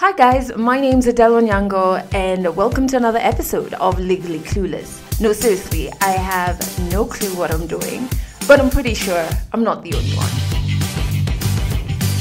Hi guys, my name's Adele Onyango and welcome to another episode of Legally Clueless. No, seriously, I have no clue what I'm doing, but I'm pretty sure I'm not the only one.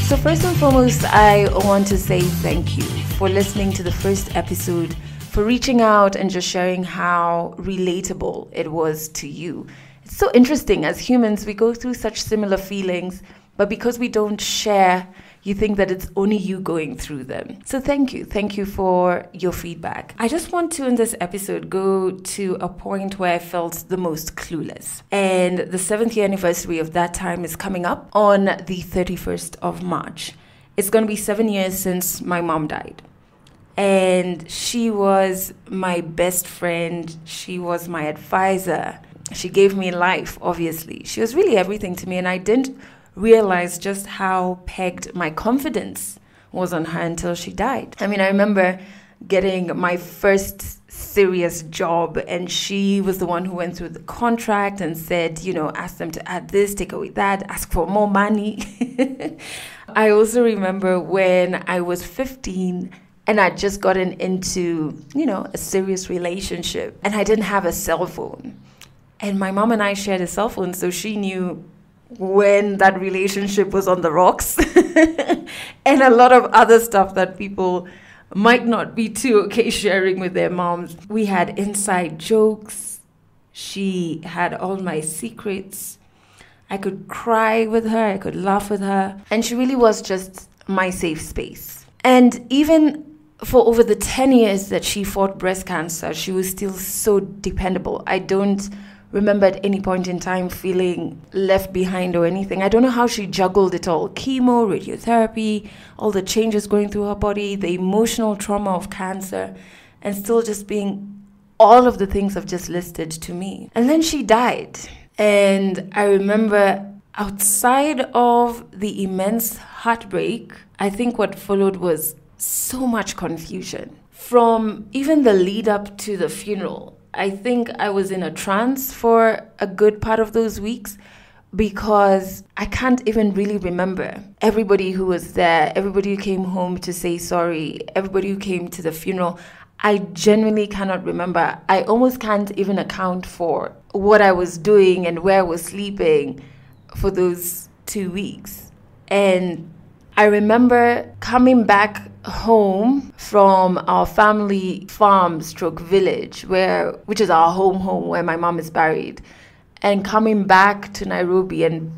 So first and foremost, I want to say thank you for listening to the first episode, for reaching out and just sharing how relatable it was to you. It's so interesting. As humans, we go through such similar feelings, but because we don't share, you think that it's only you going through them. So thank you. Thank you for your feedback. I just want to, in this episode, go to a point where I felt the most clueless. And the 7th year anniversary of that time is coming up on the 31st of March. It's going to be 7 years since my mom died. And she was my best friend. She was my advisor. She gave me life, obviously. She was really everything to me, and I didn't realize just how pegged my confidence was on her until she died. I mean, I remember getting my first serious job, and she was the one who went through the contract and said, ask them to add this, take away that, ask for more money. I also remember when I was 15 and I'd just gotten into, a serious relationship, and I didn't have a cell phone. And my mom and I shared a cell phone, so she knew when that relationship was on the rocks and a lot of other stuff that people might not be too okay sharing with their moms. We had inside jokes. She had all my secrets. I could cry with her. I could laugh with her. And she really was just my safe space. And even for over the 10 years that she fought breast cancer, she was still so dependable. I don't remember at any point in time feeling left behind or anything. I don't know how she juggled it all. Chemo, radiotherapy, all the changes going through her body, the emotional trauma of cancer, and still just being all of the things I've just listed to me. And then she died. And I remember outside of the immense heartbreak, I think what followed was so much confusion. From even the lead up to the funeral, I think I was in a trance for a good part of those weeks because I can't even really remember everybody who was there, everybody who came home to say sorry, everybody who came to the funeral. I genuinely cannot remember. I almost can't even account for what I was doing and where I was sleeping for those 2 weeks. And I remember coming back home from our family farm stroke village, which is our home where my mom is buried, and coming back to Nairobi and,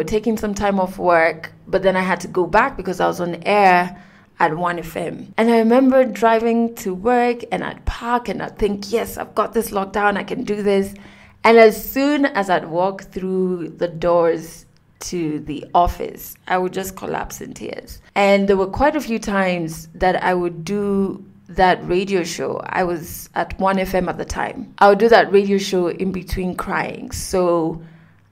taking some time off work, but then I had to go back because I was on air at 1FM. And I remember driving to work and I'd park and I'd think, yes, I've got this locked down, I can do this. And as soon as I'd walk through the doors to the office, I would just collapse in tears. And there were quite a few times that I would do that radio show. I was at 1FM at the time. I would do that radio show in between crying. So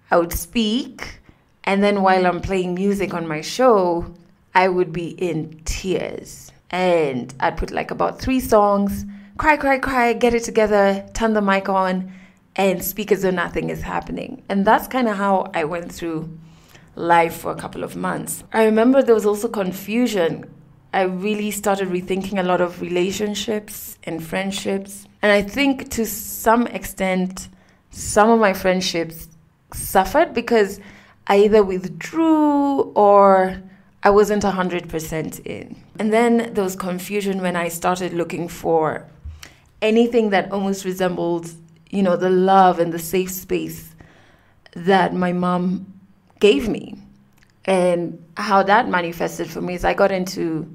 I would speak, and then while I'm playing music on my show, I would be in tears. And I'd put like about 3 songs, cry, get it together, turn the mic on, and speak as though nothing is happening. And that's kind of how I went through life for a couple of months. I remember there was also confusion. I really started rethinking a lot of relationships and friendships. And I think to some extent, some of my friendships suffered because I either withdrew or I wasn't 100% in. And then there was confusion when I started looking for anything that almost resembled, the love and the safe space that my mom gave me. And how that manifested for me is I got into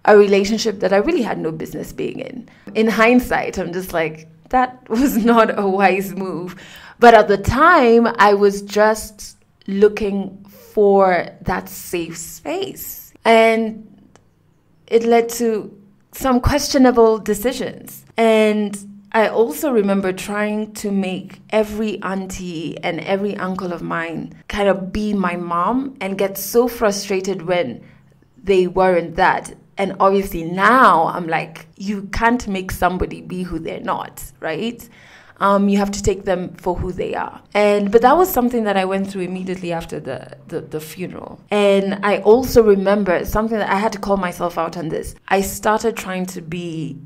a relationship that I really had no business being in. In hindsight, I'm just like, that was not a wise move. But at the time, I was just looking for that safe space. And it led to some questionable decisions. And I also remember trying to make every auntie and every uncle of mine kind of be my mom and get so frustrated when they weren't that. And obviously now I'm like, you can't make somebody be who they're not, right? You have to take them for who they are. But that was something that I went through immediately after the funeral. And I also remember something that I had to call myself out on this. I started trying to be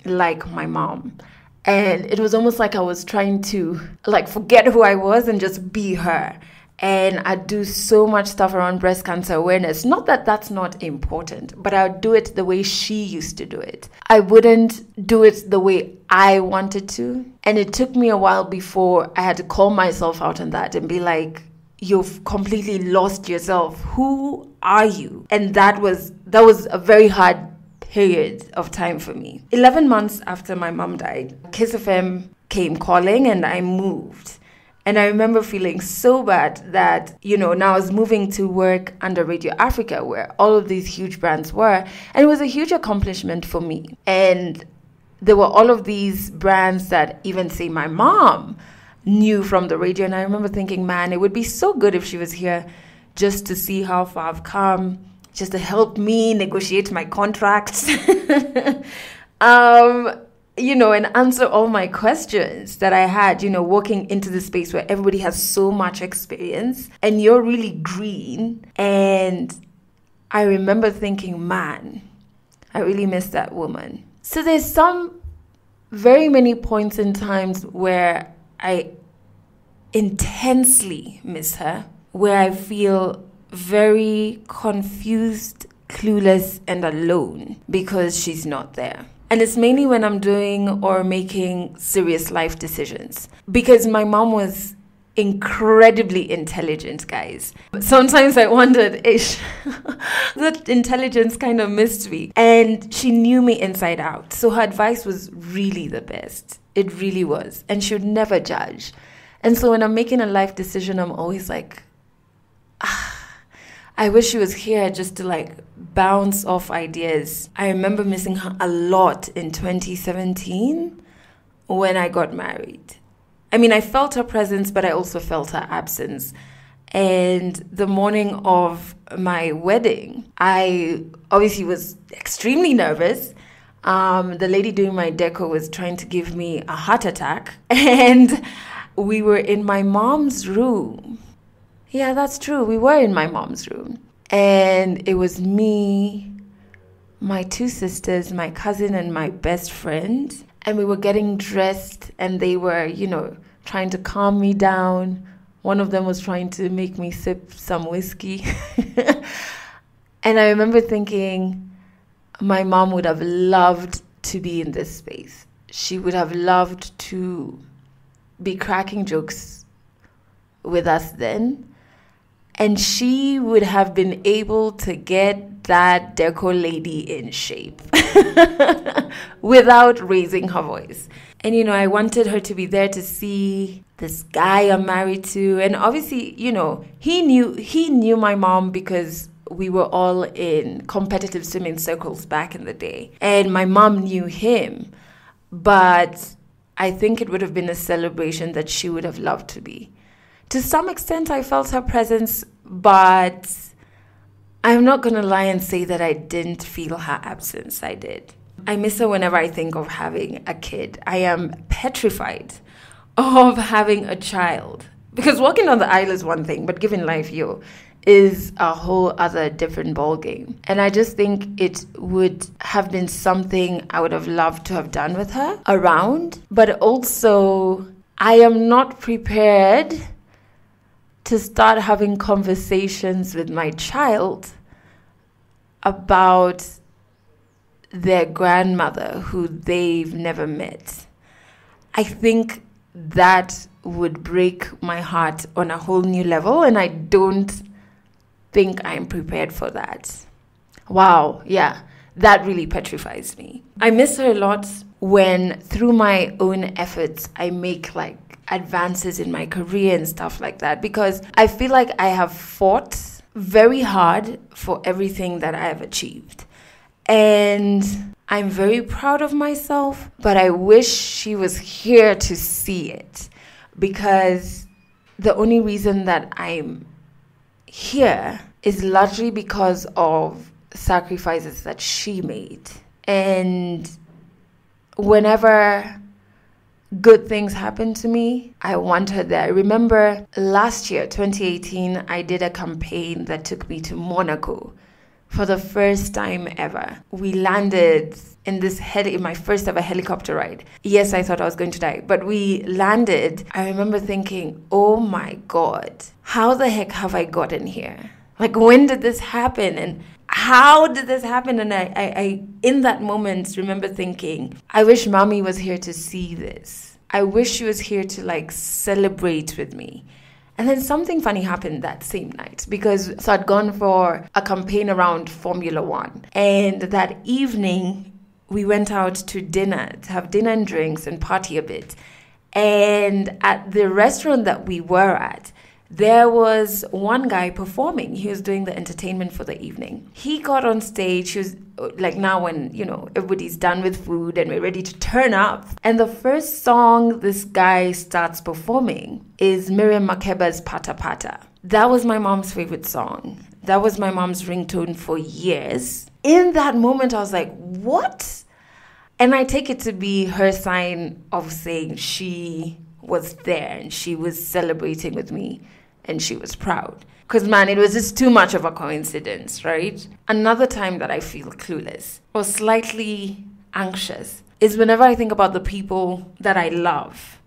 like my mom. And it was almost like I was trying to forget who I was and just be her. And I do so much stuff around breast cancer awareness. Not that that's not important, but I would do it the way she used to do it. I wouldn't do it the way I wanted to. And it took me a while before I had to call myself out on that and be like, you've completely lost yourself. Who are you? And that was a very hard period of time for me. 11 months after my mom died, Kiss FM came calling and I moved. And I remember feeling so bad that, now I was moving to work under Radio Africa where all of these huge brands were. And it was a huge accomplishment for me. And there were all of these brands that even, say, my mom knew from the radio. And I remember thinking, man, it would be so good if she was here just to see how far I've come, just to help me negotiate my contracts. And answer all my questions that I had, walking into the space where everybody has so much experience and you're really green. And I remember thinking, man, I really miss that woman. So there's very many points in times where I intensely miss her, where I feel very confused, clueless, and alone because she's not there. And it's mainly when I'm doing or making serious life decisions. Because my mom was incredibly intelligent, guys. Sometimes I wondered, that intelligence kind of missed me. And she knew me inside out. So her advice was really the best. It really was. And she would never judge. And so when I'm making a life decision, I'm always like, I wish she was here just to bounce off ideas. I remember missing her a lot in 2017 when I got married. I mean, I felt her presence, but I also felt her absence. And the morning of my wedding, I obviously was extremely nervous. The lady doing my deco was trying to give me a heart attack. And we were in my mom's room. Yeah, that's true. We were in my mom's room. And it was me, my two sisters, my cousin, and my best friend. And we were getting dressed and they were, trying to calm me down. One of them was trying to make me sip some whiskey. And I remember thinking my mom would have loved to be in this space. She would have loved to be cracking jokes with us then. And she would have been able to get that deco lady in shape without raising her voice. And, I wanted her to be there to see this guy I'm married to. And obviously, he knew my mom because we were all in competitive swimming circles back in the day. And my mom knew him. But I think it would have been a celebration that she would have loved to be. To some extent, I felt her presence, but I'm not going to lie and say that I didn't feel her absence. I did. I miss her whenever I think of having a kid. I am petrified of having a child. Because walking on the aisle is one thing, but giving life, is a whole other different ballgame. And I just think it would have been something I would have loved to have done with her around. But also, I am not prepared to start having conversations with my child about their grandmother who they've never met. I think that would break my heart on a whole new level, and I don't think I'm prepared for that. Wow, yeah, that really petrifies me. I miss her a lot when, through my own efforts, I make advances in my career and stuff like that, because I feel like I have fought very hard for everything that I have achieved. And I'm very proud of myself, but I wish she was here to see it, because the only reason that I'm here is largely because of sacrifices that she made. And whenever good things happen to me, I want her there. I remember last year, 2018, I did a campaign that took me to Monaco for the first time ever. We landed in this in my first ever helicopter ride. Yes, I thought I was going to die, but we landed. I remember thinking, oh my God, how the heck have I gotten here? Like, when did this happen? And how did this happen? And I in that moment, remember thinking, I wish mommy was here to see this. I wish she was here to like celebrate with me. And then something funny happened that same night, because so I'd gone for a campaign around Formula One. And that evening, we went out to dinner, to have dinner and drinks and party a bit. And at the restaurant that we were at, there was one guy performing. He was doing the entertainment for the evening. He got on stage. He was like, now when, everybody's done with food and we're ready to turn up. And the first song this guy starts performing is Miriam Makeba's Pata Pata. That was my mom's favorite song. That was my mom's ringtone for years. In that moment, I was like, what? And I take it to be her sign of saying she was there and she was celebrating with me and she was proud. Because, man, it was just too much of a coincidence, right? Another time that I feel clueless or slightly anxious is whenever I think about the people that I love.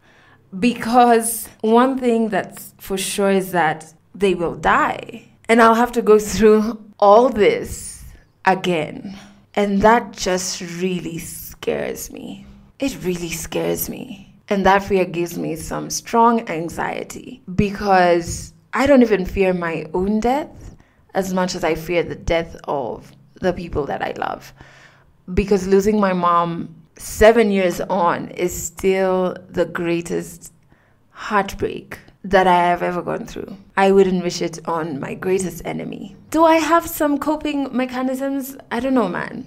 Because one thing that's for sure is that they will die. And I'll have to go through all this again. And that just really scares me. It really scares me. And that fear gives me some strong anxiety, because I don't even fear my own death as much as I fear the death of the people that I love. Because losing my mom 7 years on is still the greatest heartbreak that I have ever gone through. I wouldn't wish it on my greatest enemy. Do I have some coping mechanisms? I don't know, man.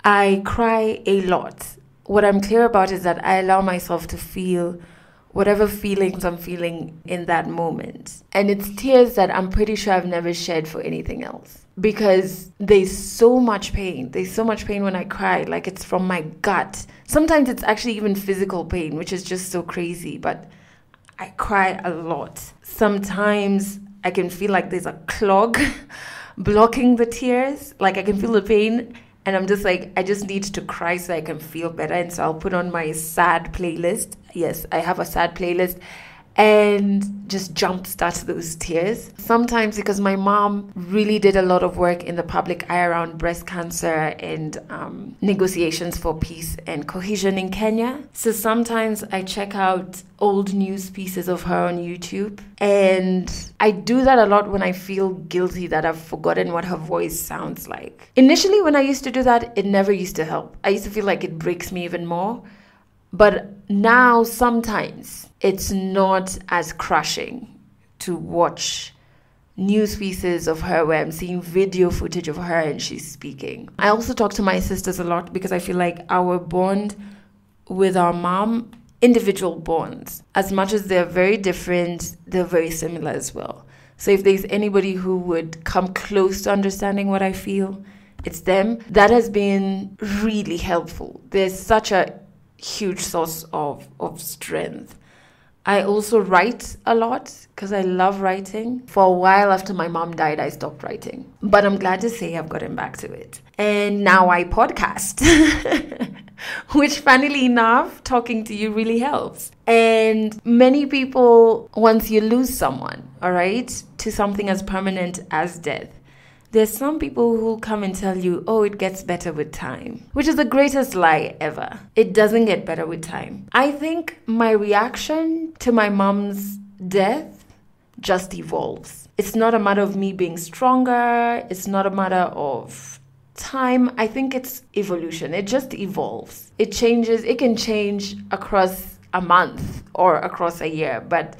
I cry a lot. What I'm clear about is that I allow myself to feel whatever feelings I'm feeling in that moment. And it's tears that I'm pretty sure I've never shed for anything else. Because there's so much pain. There's so much pain when I cry, like it's from my gut. Sometimes it's actually even physical pain, which is just so crazy. But I cry a lot. Sometimes I can feel like there's a clog blocking the tears. Like I can feel the pain. And I'm just like, I just need to cry so I can feel better. And so I'll put on my sad playlist. Yes, I have a sad playlist. And just jumpstart those tears. Sometimes because my mom really did a lot of work in the public eye around breast cancer and negotiations for peace and cohesion in Kenya. So sometimes I check out old news pieces of her on YouTube. And I do that a lot when I feel guilty that I've forgotten what her voice sounds like. Initially, when I used to do that, it never used to help. I used to feel like it breaks me even more. But now sometimes it's not as crushing to watch news pieces of her where I'm seeing video footage of her and she's speaking. I also talk to my sisters a lot because I feel like our bond with our mom, individual bonds, as much as they're very different, they're very similar as well. So if there's anybody who would come close to understanding what I feel, it's them. That has been really helpful. There's such a huge source of strength. I also write a lot because I love writing. For a while after my mom died, I stopped writing. But I'm glad to say I've gotten back to it. And now I podcast, which funnily enough, talking to you really helps. And many people, once you lose someone, all right, to something as permanent as death, there's some people who come and tell you, oh, it gets better with time, which is the greatest lie ever. It doesn't get better with time. I think my reaction to my mom's death just evolves. It's not a matter of me being stronger. It's not a matter of time. I think it's evolution. It just evolves. It changes. It can change across a month or across a year, but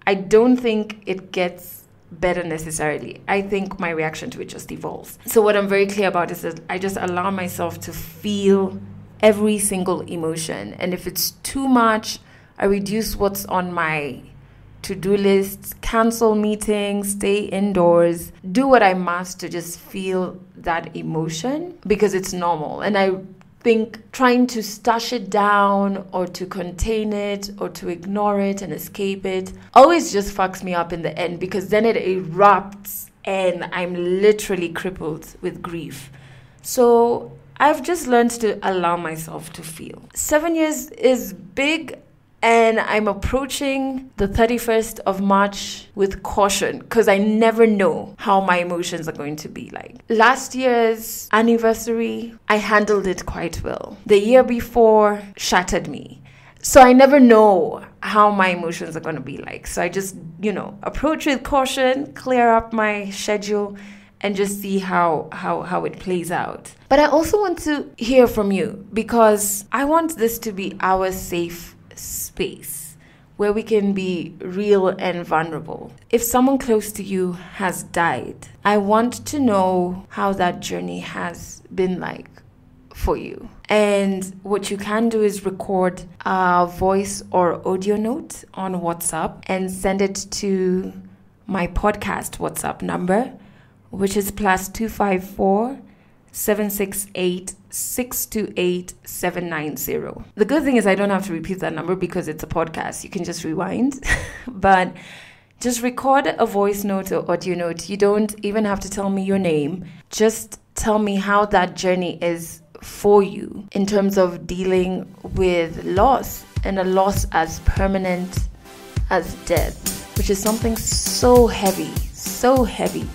I don't think it gets better necessarily. I think my reaction to it just evolves. So what I'm very clear about is that I just allow myself to feel every single emotion. And if it's too much, I reduce what's on my to-do list, cancel meetings, stay indoors, do what I must to just feel that emotion because it's normal. And I think trying to stush it down or to contain it or to ignore it and escape it always just fucks me up in the end, because then it erupts and I'm literally crippled with grief. So I've just learned to allow myself to feel. 7 years is big, and I'm approaching the 31st of March with caution, because I never know how my emotions are going to be like. Last year's anniversary, I handled it quite well. The year before shattered me. So I never know how my emotions are going to be like. So I just, approach with caution, clear up my schedule, and just see how it plays out. But I also want to hear from you, because I want this to be our safe space where we can be real and vulnerable. If someone close to you has died, I want to know how that journey has been like for you. And what you can do is record a voice or audio note on WhatsApp and send it to my podcast WhatsApp number, which is +254 768 628 790. The good thing is I don't have to repeat that number because it's a podcast. You can just rewind. But just record a voice note or audio note. You don't even have to tell me your name. Just tell me how that journey is for you in terms of dealing with loss, and a loss as permanent as death, which is something so heavy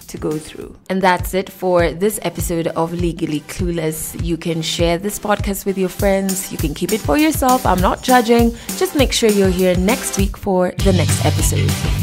to go through. And that's it for this episode of Legally Clueless. You can share this podcast with your friends. You can keep it for yourself. I'm not judging. Just make sure you're here next week for the next episode.